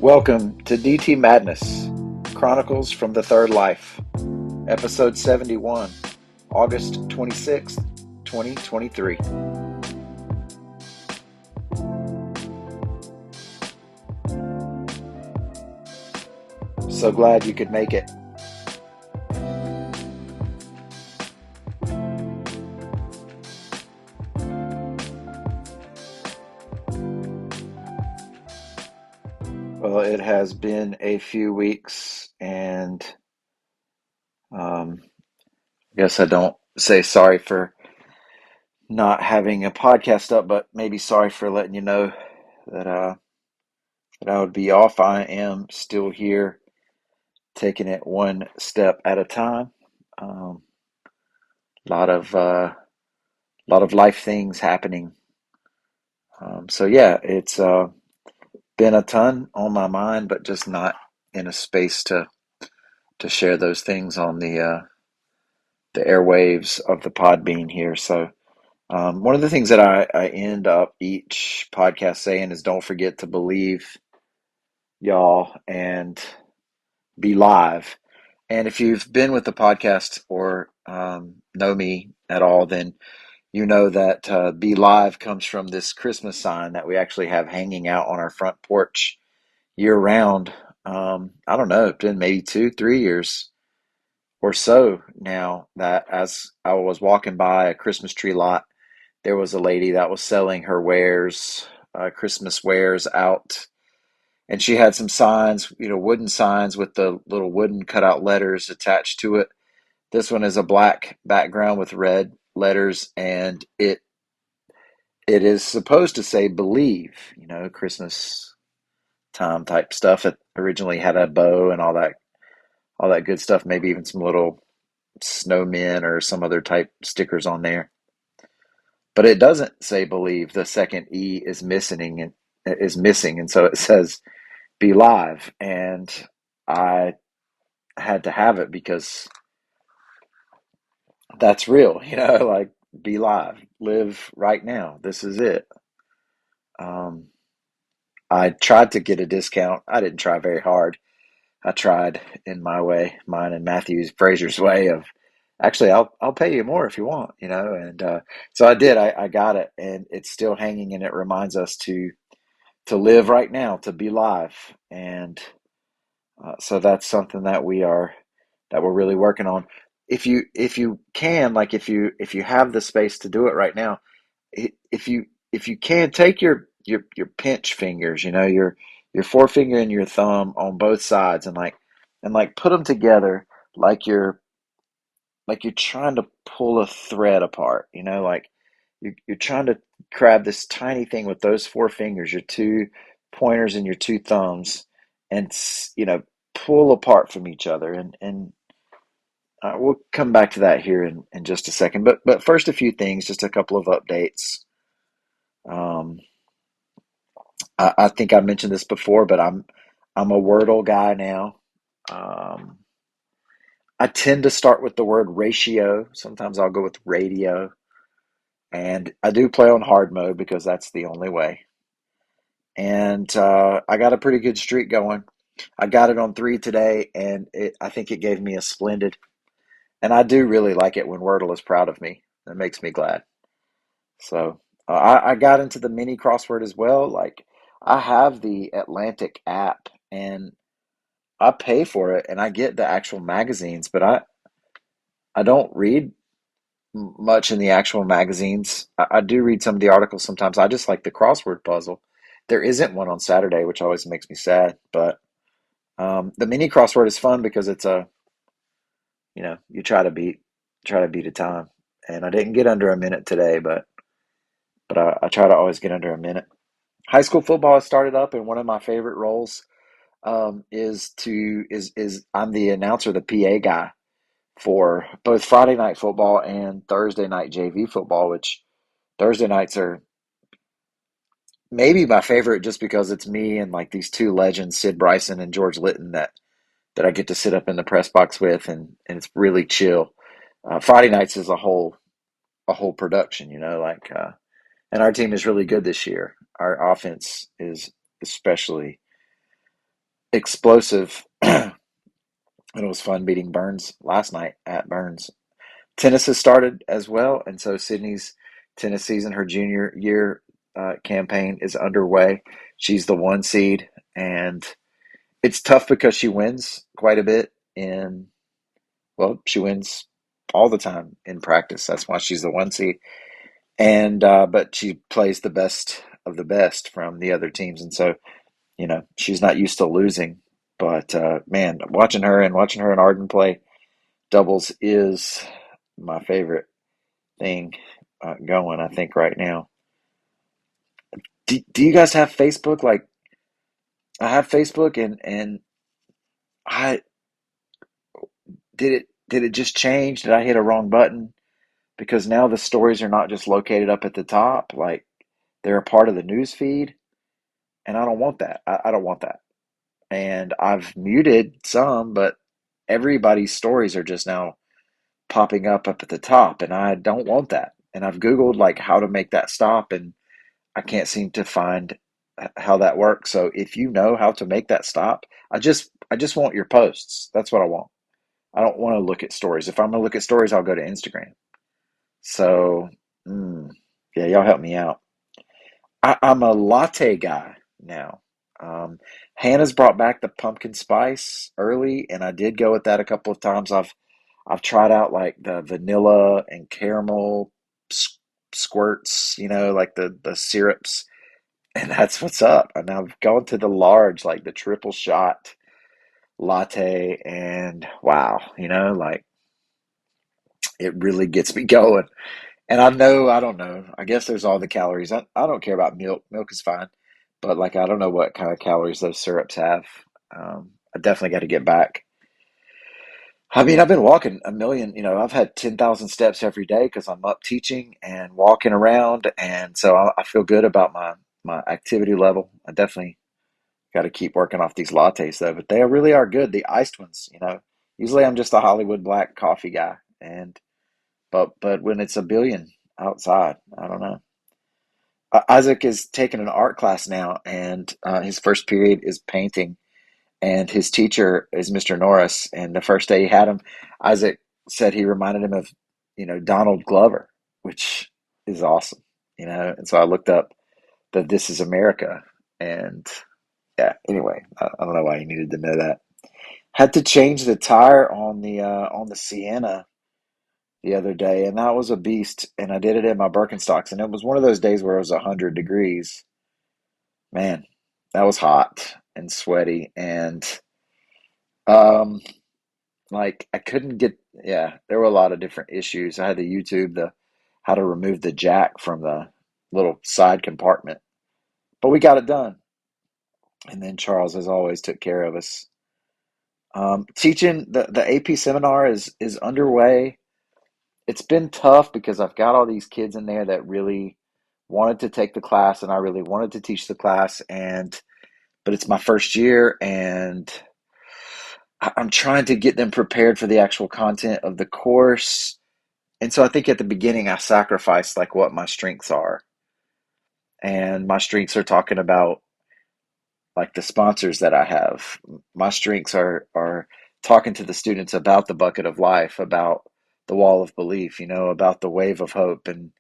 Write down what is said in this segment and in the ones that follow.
Welcome to DT Madness, Chronicles from the Third Life, Episode 71, August 26th, 2023. So glad you could make it. Well, it has been a few weeks, and I guess I don't say sorry for not having a podcast up, but maybe sorry for letting you know that that I would be off. I am still here, taking it one step at a time. A lot of life things happening. So yeah, it's been a ton on my mind, but just not in a space to share those things on the airwaves of the Podbean here. So one of the things that I end up each podcast saying is don't forget to believe, y'all, and be live. And if you've been with the podcast or know me at all, then you know that Be Live comes from this Christmas sign that we actually have hanging out on our front porch year round. I don't know, it's been maybe 2, 3 years or so now that as I was walking by a Christmas tree lot, there was a lady that was selling her wares, Christmas wares out. And she had some signs, wooden signs with the little wooden cutout letters attached to it. This one is a black background with red letters, and it is supposed to say believe, Christmas time type stuff. It originally had a bow and all that good stuff, maybe even some little snowmen or some other type stickers on there. But it doesn't say believe. The second E is missing, and so it says be live. And I had to have it because that's real, like be live, live right now. This is it. Um, I tried to get a discount. I didn't try very hard. I tried in my way, mine and Matthew's Fraser's way of actually I'll pay you more if you want, and so I did. I got it, and it's still hanging, and it reminds us to live right now, to be live, and so that's something that we're really working on. If you can, like if you have the space to do it right now, if you can take your pinch fingers, your forefinger and your thumb on both sides, and like put them together like you're trying to pull a thread apart, like you're trying to grab this tiny thing with those four fingers, your two pointers and your two thumbs, and pull apart from each other, and we'll come back to that here in just a second. But first, a few things, just a couple of updates. Um, I think I mentioned this before, but I'm a Wordle guy now. Um, I tend to start with the word ratio. Sometimes I'll go with radio, and I do play on hard mode because that's the only way. And I got a pretty good streak going. I got it on three today, and I think it gave me a splendid. And I do really like it when Wordle is proud of me. That makes me glad. So I got into the mini crossword as well. Like I have the Atlantic app, and I pay for it, and I get the actual magazines, but I don't read much in the actual magazines. I do read some of the articles sometimes. I just like the crossword puzzle. There isn't one on Saturday, which always makes me sad. But the mini crossword is fun because it's you try to beat a time. And I didn't get under a minute today, but I try to always get under a minute. High school football has started up, and one of my favorite roles is I'm the announcer, the PA guy for both Friday night football and Thursday night JV football, which Thursday nights are maybe my favorite just because it's me and like these two legends, Sid Bryson and George Litton, that I get to sit up in the press box with, and it's really chill. Friday nights is a whole production, and our team is really good this year. Our offense is especially explosive. And it was fun beating Burns last night at Burns. Tennis has started as well, and so Sydney's tennis season, her junior year campaign, is underway. She's the one seed, and it's tough because she wins quite a bit in, well, she wins all the time in practice. That's why she's the one seed. And but she plays the best of the best from the other teams, and so she's not used to losing. But man, watching her and Arden play doubles is my favorite thing going. I think right now. Do you guys have Facebook? Like I have Facebook, and I did it just change? Did I hit a wrong button? Because now the stories are not just located up at the top, like they're a part of the news feed, and I don't want that. I don't want that. And I've muted some, but everybody's stories are just now popping up at the top, and I don't want that. And I've Googled like how to make that stop, and I can't seem to find how that works. So if you know how to make that stop, I just want your posts. That's what I want. I don't want to look at stories. If I'm gonna look at stories, I'll go to Instagram. So mm, yeah, y'all help me out. I'm a latte guy now. Um, Hannah's brought back the pumpkin spice early, and I did go with that a couple of times. I've tried out like the vanilla and caramel squirts, like the syrups, and that's what's up. And I've gone to the large, like the triple shot latte, and wow, like it really gets me going. And I don't know. I guess there's all the calories. I don't care about milk. Milk is fine. But like, I don't know what kind of calories those syrups have. I definitely got to get back. I mean, I've been walking a million, I've had 10,000 steps every day because I'm up teaching and walking around. And so I feel good about my activity level. I definitely got to keep working off these lattes though, but they really are good. The iced ones. Usually I'm just a Hollywood black coffee guy. But when it's a billion outside, I don't know. Isaac is taking an art class now, and his first period is painting. And his teacher is Mr. Norris. And the first day he had him, Isaac said he reminded him of, Donald Glover, which is awesome. And so I looked up the This Is America, and yeah. Anyway, I don't know why he needed to know that. Had to change the tire on the Sienna the other day, and that was a beast. And I did it in my Birkenstocks, and it was one of those days where it was 100 degrees. Man, that was hot and sweaty, and um, like I couldn't get. Yeah, there were a lot of different issues. I had to YouTube the how to remove the jack from the little side compartment, but we got it done. And then Charles, as always, took care of us. Teaching the AP seminar is underway. It's been tough because I've got all these kids in there that really wanted to take the class, and I really wanted to teach the class, and but it's my first year, and I'm trying to get them prepared for the actual content of the course. And so I think at the beginning I sacrificed like what my strengths are. And my strengths are talking about like the sponsors that I have. My strengths are talking to the students about the bucket of life, about the wall of belief, about the wave of hope. And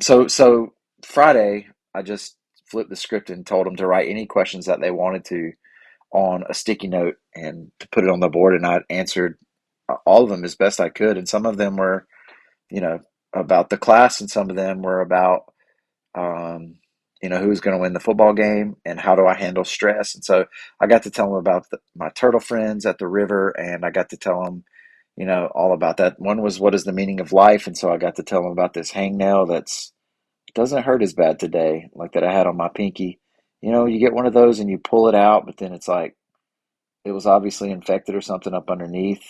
so Friday I just flipped the script and told them to write any questions that they wanted to on a sticky note and to put it on the board, and I answered all of them as best I could. And some of them were, you know, about the class, and some of them were about, um, who's going to win the football game and how do I handle stress. And so I got to tell them about my turtle friends at the river, and I got to tell them, all about that. One was what is the meaning of life, and so I got to tell them about this hangnail that's doesn't hurt as bad today, like that I had on my pinky. You get one of those and you pull it out, but then it's like it was obviously infected or something up underneath,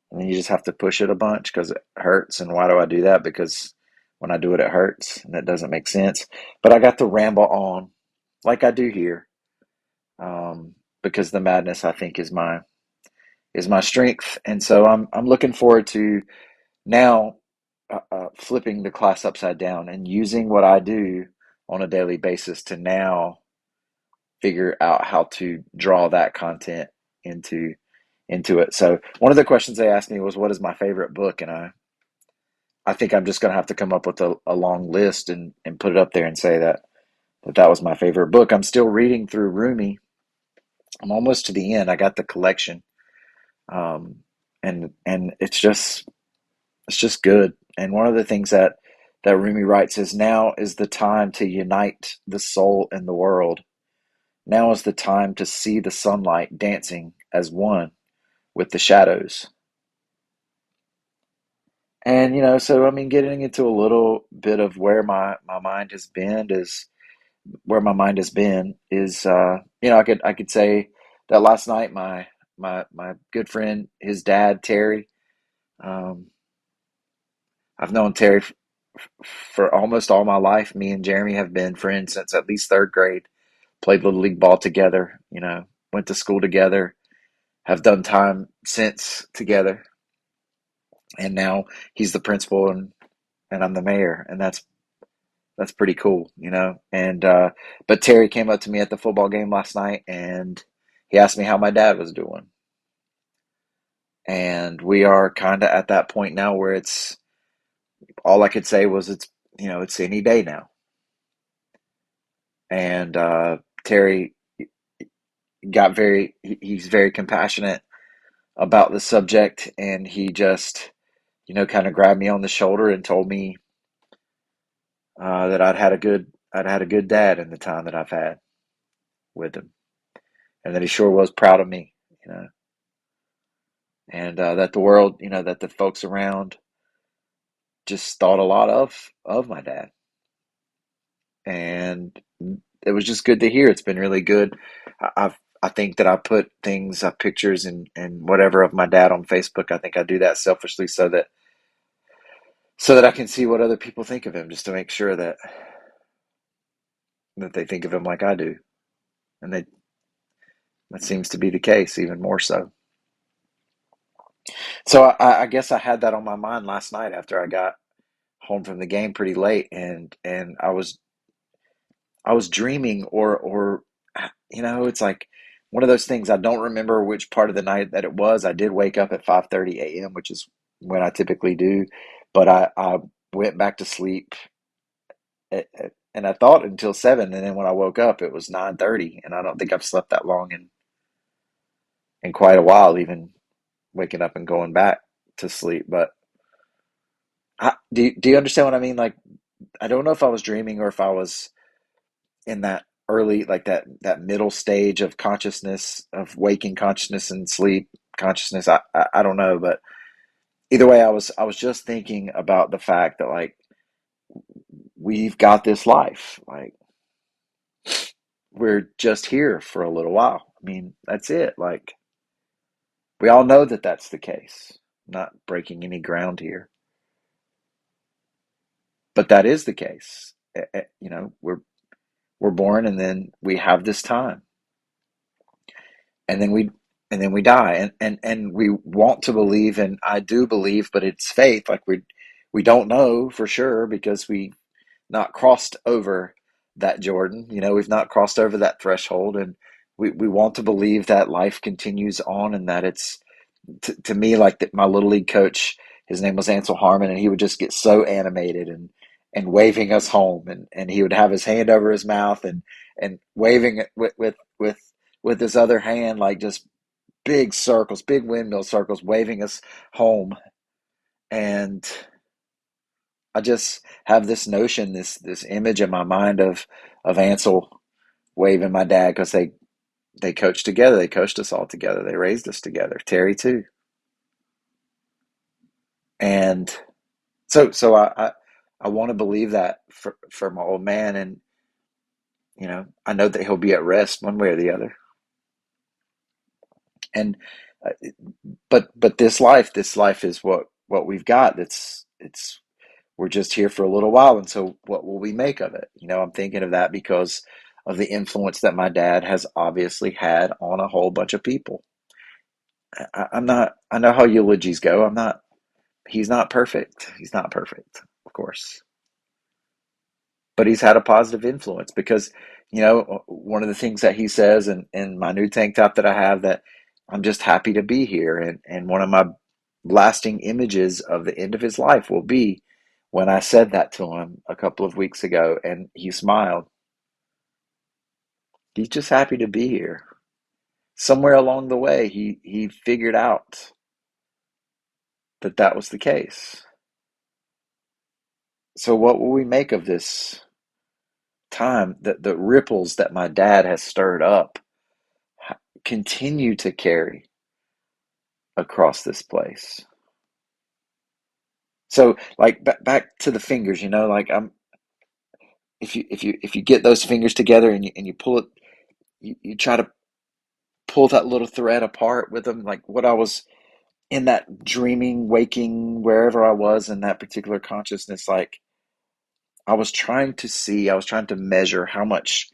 and then you just have to push it a bunch because it hurts. And why do I do that? Because when I do it, it hurts, and that doesn't make sense. But I got to ramble on like I do here, because the madness I think is my strength, and so I'm looking forward to now flipping the class upside down and using what I do on a daily basis to now figure out how to draw that content into it. So one of the questions they asked me was, "What is my favorite book?" And I think I'm just going to have to come up with a long list and put it up there and say that was my favorite book. I'm still reading through Rumi. I'm almost to the end. I got the collection, um, and it's just good. And one of the things that Rumi writes is, now is the time to unite the soul and the world. Now is the time to see the sunlight dancing as one with the shadows. And so I mean, getting into a little bit of where my mind has been is where my mind has been is I could say that last night my good friend, his dad Terry, um, I've known Terry for almost all my life. Me and Jeremy have been friends since at least third grade. Played little league ball together. Went to school together. Have done time since together, and now he's the principal and I'm the mayor, and that's pretty cool. And but Terry came up to me at the football game last night, and he asked me how my dad was doing, and we are kind of at that point now where it's all I could say was it's any day now. And Terry he's very compassionate about the subject, and he just kind of grabbed me on the shoulder and told me that I'd had a good dad in the time that I've had with him, and that he sure was proud of me, you know, and that the world, that the folks around just thought a lot of my dad, and it was just good to hear. It's been really good. I think that I put things, pictures and whatever of my dad on Facebook. I think I do that selfishly so that I can see what other people think of him, just to make sure that they think of him like I do, and that seems to be the case, even more so. So I guess I had that on my mind last night after I got home from the game pretty late, and I was dreaming, or it's like one of those things. I don't remember which part of the night that it was. I did wake up at 5:30 a.m., which is when I typically do, but I went back to sleep and I thought until 7, and then when I woke up it was 9:30, and I don't think I've slept that long in quite a while, even waking up and going back to sleep. But do you understand what I mean? Like, I don't know if I was dreaming or if I was in that early, like that middle stage of consciousness, of waking consciousness and sleep consciousness. I don't know, but either way, I was just thinking about the fact that, like, we've got this life, like, we're just here for a little while. I mean, that's it. Like, we all know that that's the case. I'm not breaking any ground here, but that is the case. We're born, and then we have this time, and then we die, and we want to believe, and I do believe, but it's faith. Like, we don't know for sure because we not crossed over that Jordan. We've not crossed over that threshold, and we want to believe that life continues on, and that it's to me, like, that my little league coach, his name was Ansel Harmon, and he would just get so animated and waving us home, and he would have his hand over his mouth and waving it with his other hand, like, just big circles, big windmill circles, waving us home. And I just have this notion, this image in my mind of Ansel waving my dad, because they coached together, they coached us all together, they raised us together, Terry too. And so I want to believe that for my old man, and I know that he'll be at rest one way or the other. And uh, but this life is what we've got. It's we're just here for a little while, and so what will we make of it? I'm thinking of that because of the influence that my dad has obviously had on a whole bunch of people. I'm not. I know how eulogies go. I'm not. He's not perfect. He's not perfect, of course, but he's had a positive influence because one of the things that he says in my new tank top that I have, that I'm just happy to be here. And one of my lasting images of the end of his life will be when I said that to him a couple of weeks ago and he smiled. He's just happy to be here. Somewhere along the way, he figured out that that was the case. So what will we make of this time, that the ripples that my dad has stirred up continue to carry across this place? So like back to the fingers, like I'm if you get those fingers together and you pull it, you try to pull that little thread apart with them, like what I was in that dreaming, waking, wherever I was in that particular consciousness, like I was trying to measure how much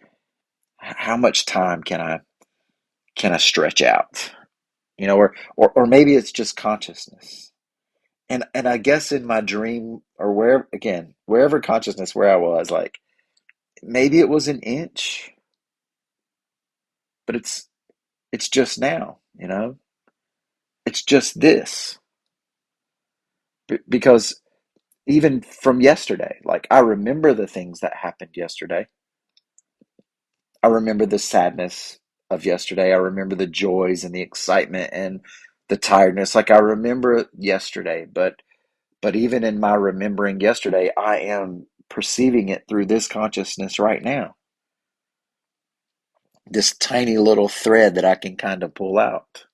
time can I stretch out, or maybe it's just consciousness. And I guess in my dream, or wherever consciousness where I was, like maybe it was an inch, but it's just now. It's just this. Because even from yesterday, like I remember the things that happened yesterday. I remember the sadness of yesterday. I remember the joys and the excitement and the tiredness. Like I remember yesterday, but even in my remembering yesterday, I am perceiving it through this consciousness right now. This tiny little thread that I can kind of pull out.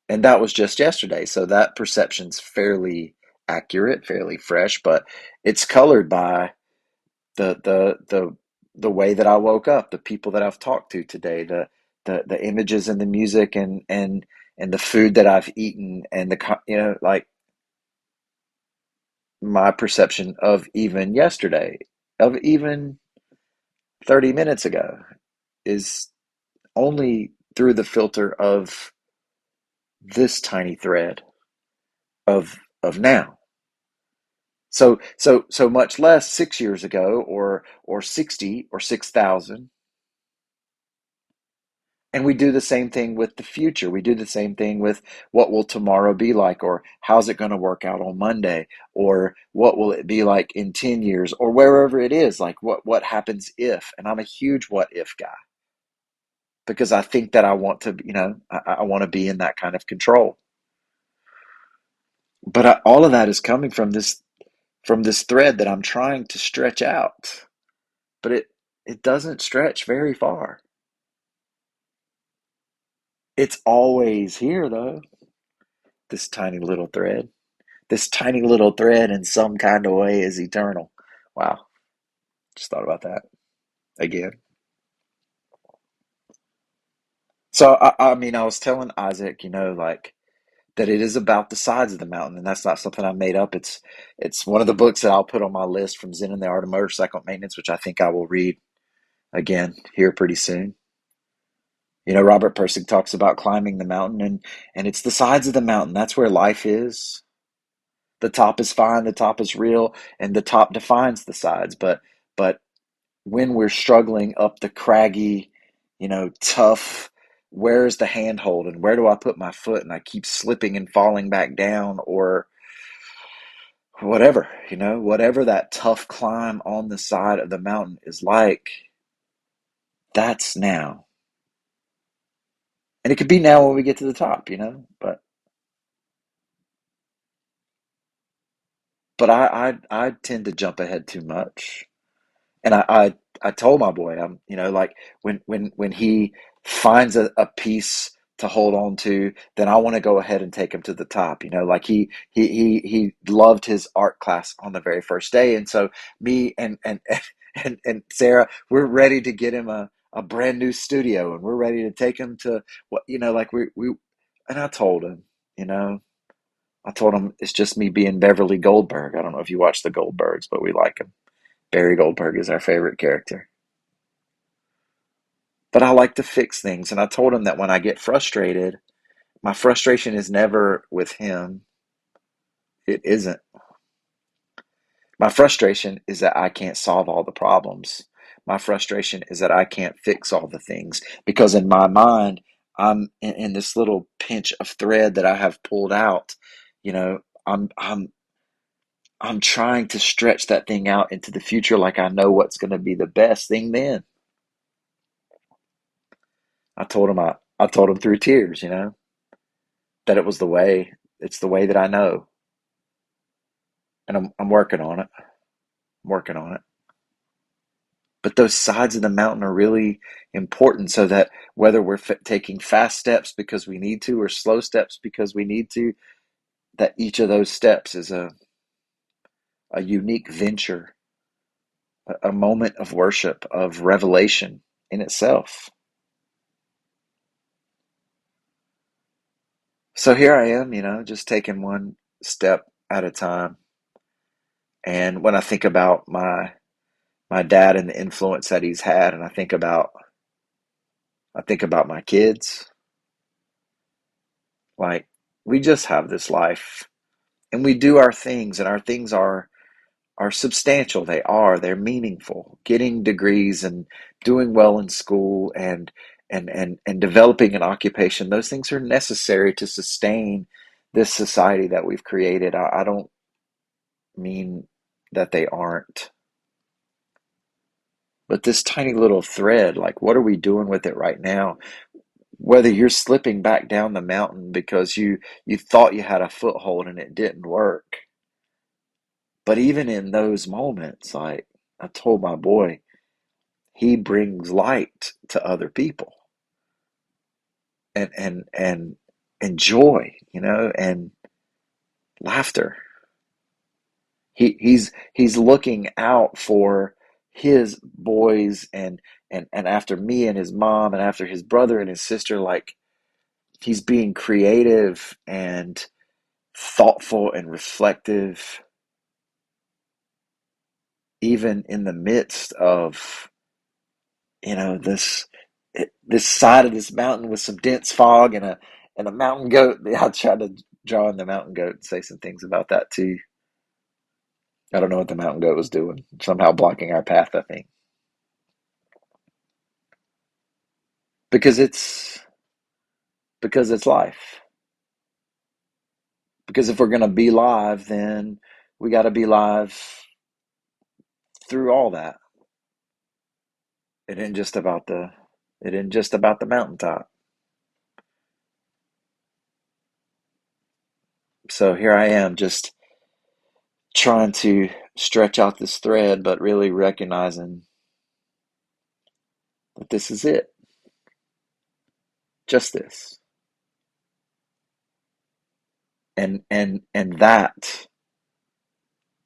And that was just yesterday. So that perception's fairly accurate, fairly fresh, but it's colored by the way that I woke up, the people that I've talked to today, the images and the music and the food that I've eaten, and like my perception of even yesterday, of even 30 minutes ago, is only through the filter of this tiny thread of now. So much less 6 years ago, or 60 or 6,000. And we do the same thing with the future. We do the same thing with what will tomorrow be like, or how's it going to work out on Monday, or what will it be like in 10 years, or wherever it is, like what happens if. And I'm a huge what if guy, because I think that I want to, I want to be in that kind of control. But all of that is coming from this thread that I'm trying to stretch out, but it doesn't stretch very far. It's always here though, this tiny little thread. This tiny little thread in some kind of way is eternal. Wow, just thought about that again. So I mean, I was telling Isaac, like that it is about the sides of the mountain, and that's not something I made up. It's one of the books that I'll put on my list from Zen and the Art of Motorcycle Maintenance, which I think I will read again here pretty soon. Robert Pirsig talks about climbing the mountain, and it's the sides of the mountain. That's where life is. The top is fine, the top is real, and the top defines the sides. But when we're struggling up the craggy, tough, where's the handhold and where do I put my foot? And I keep slipping and falling back down, or whatever that tough climb on the side of the mountain is like, that's now. And it could be now when we get to the top. But I tend to jump ahead too much. And I told my boy, like when he finds a piece to hold on to, then I want to go ahead and take him to the top. Like he loved his art class on the very first day, and so me and Sarah, we're ready to get him a brand new studio, and we're ready to take him to like we. And you know, I told him it's just me being Beverly Goldberg. I don't know if you watch the Goldbergs, but we like him. Barry Goldberg is our favorite character. But I like to fix things. And I told him that when I get frustrated, my frustration is never with him. It isn't. My frustration is that I can't solve all the problems. My frustration is that I can't fix all the things because in my mind, I'm in this little pinch of thread that I have pulled out. You know, I'm I'm I'm trying to stretch that thing out into the future like I know what's going to be the best thing then. I told him through tears, that it was the way, it's the way that I know. And I'm working on it. I'm working on it. But those sides of the mountain are really important so that whether we're taking fast steps because we need to or slow steps because we need to, that each of those steps is a unique venture, a moment of worship, of revelation in itself. So here I am, just taking one step at a time. And when I think about my dad and the influence that he's had, and I think about my kids, like we just have this life and we do our things, and our things are substantial. They're meaningful. Getting degrees and doing well in school and developing an occupation, those things are necessary to sustain this society that we've created. I don't mean that they aren't. But this tiny little thread, like what are we doing with it right now? Whether you're slipping back down the mountain because you thought you had a foothold and it didn't work. But even in those moments, like I told my boy, he brings light to other people and joy, and laughter. He's looking out for his boys and after me and his mom and after his brother and his sister, like he's being creative and thoughtful and reflective even in the midst of this side of this mountain with some dense fog and a mountain goat. I tried to draw in the mountain goat and say some things about that too. I don't know what the mountain goat was doing. Somehow blocking our path, I think. Because it's life. Because if we're gonna be live, then we gotta be live through all that. It isn't just about the mountaintop. So here I am just trying to stretch out this thread, but really recognizing that this is it. Just this. And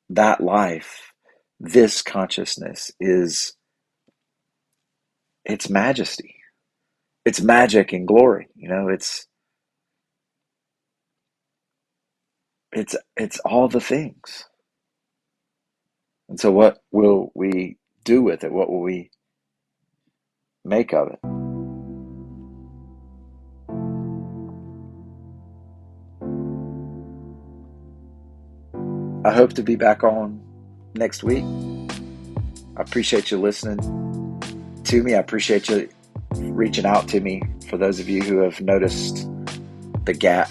that life, this consciousness is its majesty. It's magic and glory. It's all the things. And so what will we do with it? What will we make of it? I hope to be back on next week. I appreciate you listening to me. I appreciate you reaching out to me. For those of you who have noticed the gap,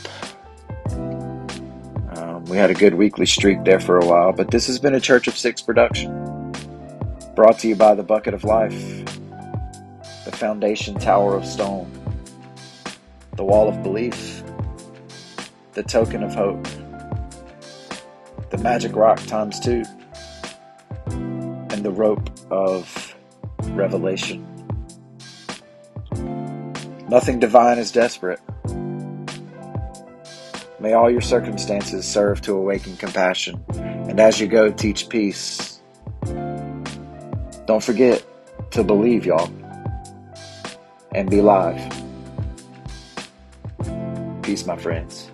we had a good weekly streak there for a while, but this has been a Church of Six production, brought to you by the Bucket of Life, the Foundation Tower of Stone, the Wall of Belief, the Token of Hope, the Magic Rock ×2, and the Rope of Revelation. Nothing divine is desperate. May all your circumstances serve to awaken compassion, and as you go, teach peace. Don't forget to believe, y'all, and be live. Peace, my friends.